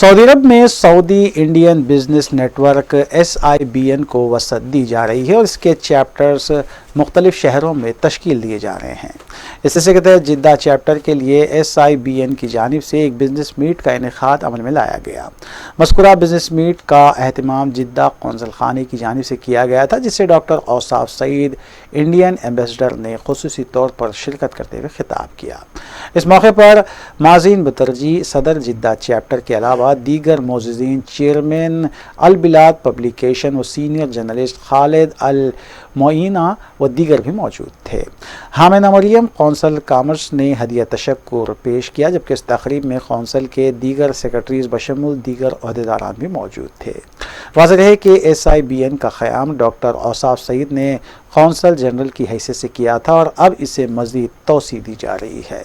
سعودی عرب میں سعودی Indian business network SIBN کو وسعت دی جا رہی ہے اور اس کے چیپٹرز مختلف شہروں میں تشکیل دیے جا رہے ہیں۔ اس سلسلے کے تحت جدہ چیپٹر کے لیے SIBN کی جانب سے ایک بزنس میٹ کا انعقاد عمل میں لایا گیا۔ مذکورہ بزنس میٹ کا اہتمام جدہ قونصل خانے کی جانب سے کیا گیا تھا، جس سے ڈاکٹر اوصاف سعید انڈین ایمبیسڈر نے خصوصی طور پر شرکت کرتے ہوئے خطاب کیا۔ اس موقع پر مازین بترجی صدر جدہ چیپٹر کے علاوہ دیگر معززین چیئرمین البلاد پبلیکیشن و سینئر جرنلسٹ خالد المعینہ و دیگر بھی موجود تھے۔ حامدہ مریم قونصل کامرس نے ہدیہ تشکر پیش کیا، جبکہ اس تقریب میں قونصل کے دیگر سیکرٹریز بشمول دیگر عہدیداران بھی موجود تھے۔ واضح ہے کہ SIBN کا قیام ڈاکٹر اوصاف سعید نے قونصل جنرل کی حیثیت سے کیا تھا اور اب اسے مزید توسیع دی جا رہی ہے۔